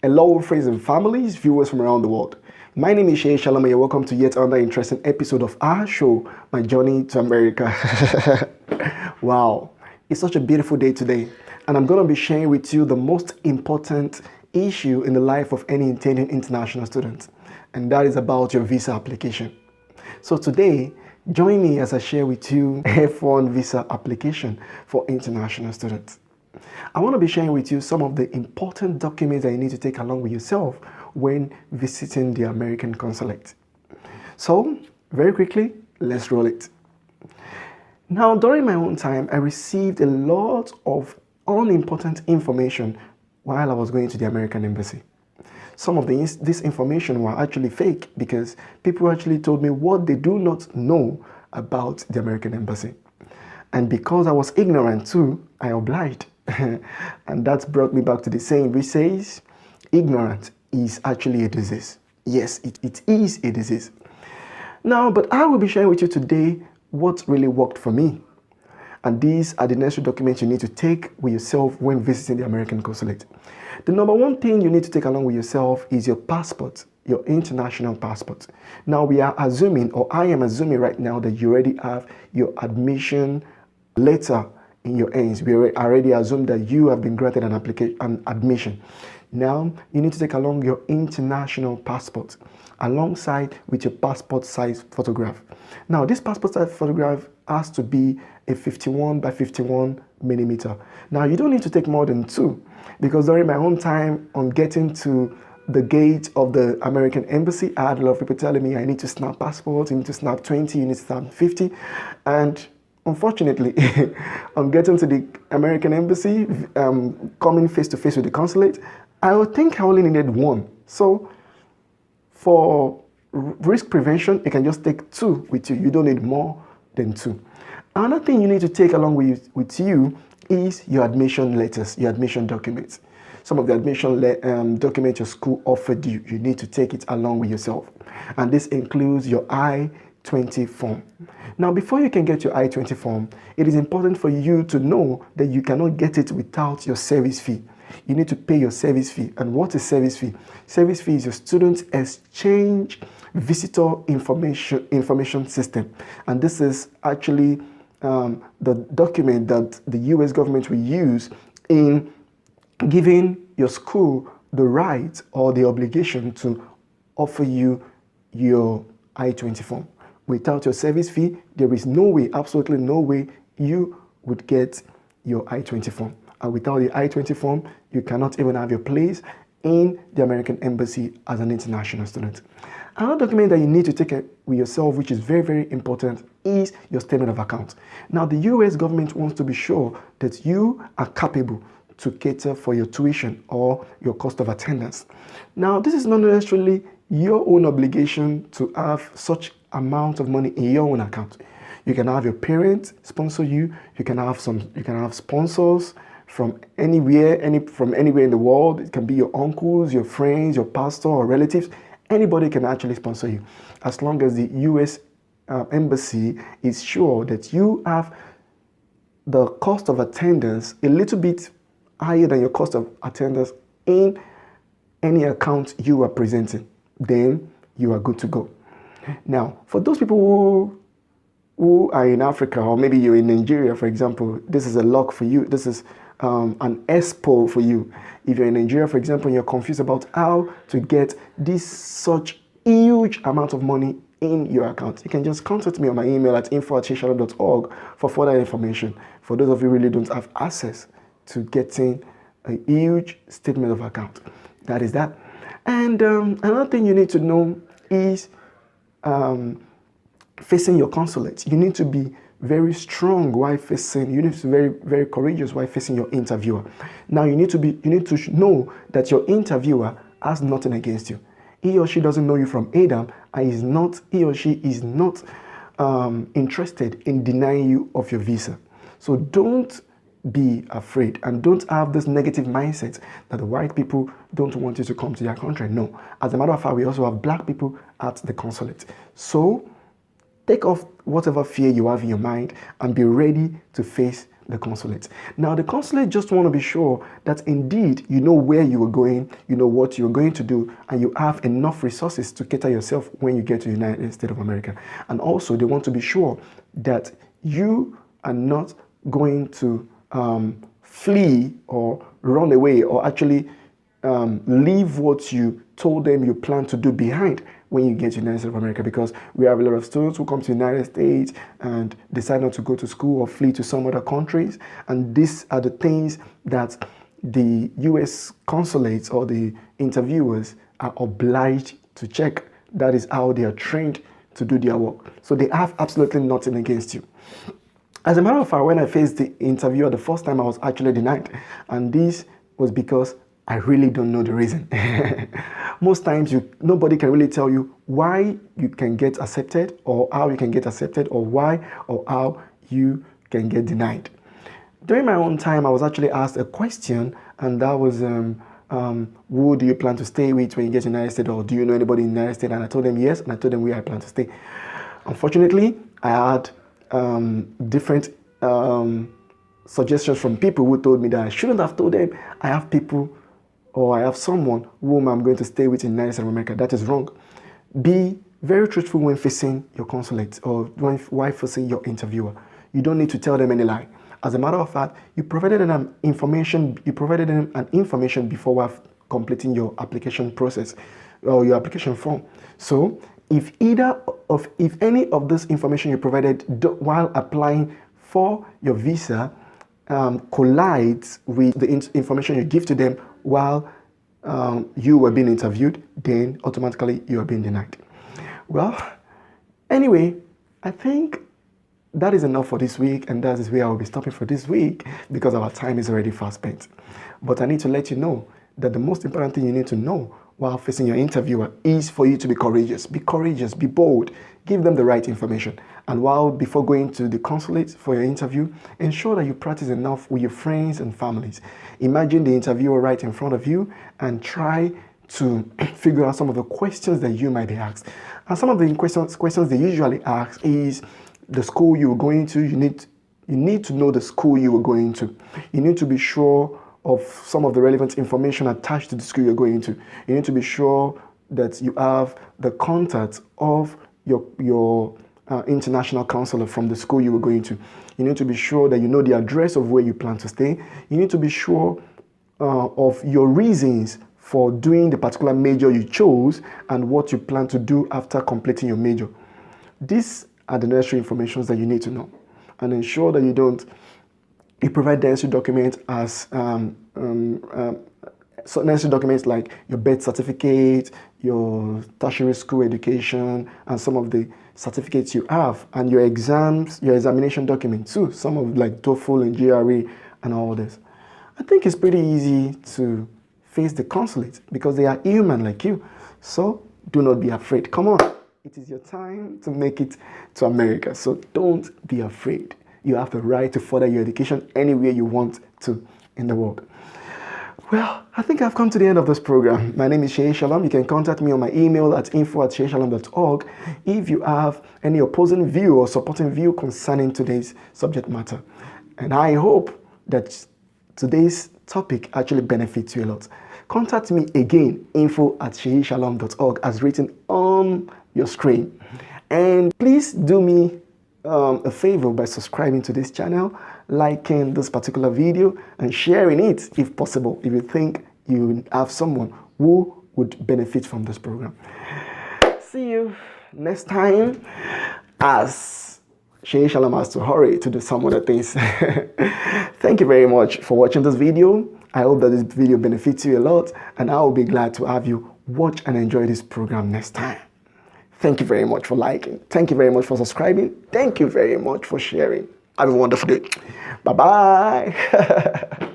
Hello, friends and families, viewers from around the world. My name is Shay Shalom, and you're welcome to yet another interesting episode of our show, My Journey to America. Wow, it's such a beautiful day today, and I'm going to be sharing with you the most important issue in the life of any intending international student, and that is about your visa application. So today, join me as I share with you F1 visa application for international students. I want to be sharing with you some of the important documents that you need to take along with yourself when visiting the American consulate. So, very quickly, let's roll it. Now, during my own time, I received a lot of unimportant information while I was going to the American embassy. Some of this information were actually fake because people actually told me what they do not know about the American embassy. And because I was ignorant too, I obliged. And that brought me back to the saying which says, ignorance is actually a disease. Yes, it is a disease. Now, but I will be sharing with you today what really worked for me. And these are the necessary documents you need to take with yourself when visiting the American consulate. The number one thing you need to take along with yourself is your passport, your international passport. Now, we are assuming, or I am assuming right now, that you already have your admission letter in your hands. We already assume that you have been granted an admission. Now, you need to take along your international passport alongside with your passport size photograph. Now, this passport size photograph has to be a 51 by 51 millimeter. Now, you don't need to take more than two, because during my own time on getting to the gate of the American embassy, I had a lot of people telling me I need to snap passports, you need to snap 20, you need to snap 50, and unfortunately, on getting to the American embassy, coming face to face with the consulate, I would think I only needed one. So for risk prevention, you can just take two with you. You don't need more than two. Another thing you need to take along with you is your admission letters, your admission documents. Some of the admission documents your school offered you, you need to take it along with yourself. And this includes your I-20 form. Now, before you can get your I-20 form, it is important for you to know that you cannot get it without your service fee. You need to pay your service fee. And what is service fee? Service fee is your student exchange visitor information system. And this is actually the document that the US government will use in giving your school the right or the obligation to offer you your I-20 form. Without your service fee, there is no way, absolutely no way, you would get your I-20 form. And without the I-20 form, you cannot even have your place in the American embassy as an international student. Another document that you need to take with yourself, which is very, very important, is your statement of account. Now, the US government wants to be sure that you are capable to cater for your tuition or your cost of attendance. Now, this is not necessarily your own obligation to have such amount of money in your own account. You can have your parents sponsor you. You can have sponsors from anywhere in the world. It can be your uncles, your friends, your pastor or relatives. Anybody can actually sponsor you, as long as the US embassy is sure that you have the cost of attendance a little bit higher than your cost of attendance in any account you are presenting. Then you are good to go. Now, for those people who are in Africa, or maybe you're in Nigeria, for example, this is a lock for you. This is an expo for you. If you're in Nigeria, for example, and you're confused about how to get this such huge amount of money in your account, you can just contact me on my email at info@shayshalom.org for further information. For those of you who really don't have access to getting a huge statement of account, that is that. And another thing you need to know is facing your consulate. You need to be very strong while facing, you need to be very, very courageous while facing your interviewer. Now, you need to know that your interviewer has nothing against you. He or she doesn't know you from Adam, and he or she is not interested in denying you of your visa. So don't be afraid and don't have this negative mindset that the white people don't want you to come to their country. No. As a matter of fact, we also have black people at the consulate. So take off whatever fear you have in your mind and be ready to face the consulate. Now, the consulate just want to be sure that indeed you know where you are going, you know what you're going to do, and you have enough resources to cater yourself when you get to the United States of America. And also, they want to be sure that you are not going to flee or run away or actually leave what you told them you plan to do behind when you get to the United States of America, because we have a lot of students who come to the United States and decide not to go to school or flee to some other countries. And these are the things that the US consulates or the interviewers are obliged to check. That is how they are trained to do their work. So they have absolutely nothing against you. As a matter of fact, when I faced the interviewer the first time, I was actually denied. And this was because I really don't know the reason. Most times, nobody can really tell you why you can get accepted or how you can get accepted or why or how you can get denied. During my own time, I was actually asked a question, and that was, who do you plan to stay with when you get to the United States, or do you know anybody in the United States? And I told them yes, and I told them where I plan to stay. Unfortunately, I had different suggestions from people who told me that I shouldn't have told them. I have people, or I have someone whom I'm going to stay with in the United States of America. That is wrong. Be very truthful when facing your consulate or while facing your interviewer. You don't need to tell them any lie. As a matter of fact, you provided them information before completing your application process or your application form. So if any of this information you provided while applying for your visa collides with the information you give to them while you were being interviewed, then automatically you are being denied. Well, anyway, I think that is enough for this week, and that is where I will be stopping for this week because our time is already fast spent. But I need to let you know that the most important thing you need to know while facing your interviewer is for you to be courageous. Be courageous, be bold, give them the right information. And before going to the consulate for your interview, ensure that you practice enough with your friends and families. Imagine the interviewer right in front of you and try to figure out some of the questions that you might be asked. And some of the questions they usually ask is the school you were going to. You need to know the school you were going to. You need to be sure of some of the relevant information attached to the school you're going to. You need to be sure that you have the contact of your international counselor from the school you were going to. You need to be sure that you know the address of where you plan to stay. You need to be sure of your reasons for doing the particular major you chose and what you plan to do after completing your major. These are the necessary information that you need to know, and ensure that you provide the necessary documents as so necessary documents like your birth certificate, your tertiary school education, and some of the certificates you have, and your exams, your examination documents too, some of like TOEFL and GRE and all this. I think it's pretty easy to face the consulate because they are human like you. So do not be afraid. Come on. It is your time to make it to America, so don't be afraid. You have the right to further your education anywhere you want to in the world. Well, I think I've come to the end of this program. My name is Shey Shalom. You can contact me on my email at info@sheyshalom.org if you have any opposing view or supporting view concerning today's subject matter. And I hope that today's topic actually benefits you a lot. Contact me again, info@sheyshalom.org, as written on your screen. And please do me a favor by subscribing to this channel, liking this particular video, and sharing it if possible, if you think you have someone who would benefit from this program. See you next time, as Shey Shalom has to hurry to do some other things. Thank you very much for watching this video. I hope that this video benefits you a lot, and I will be glad to have you watch and enjoy this program next time. Thank you very much for liking. Thank you very much for subscribing. Thank you very much for sharing. Have a wonderful day. Bye-bye.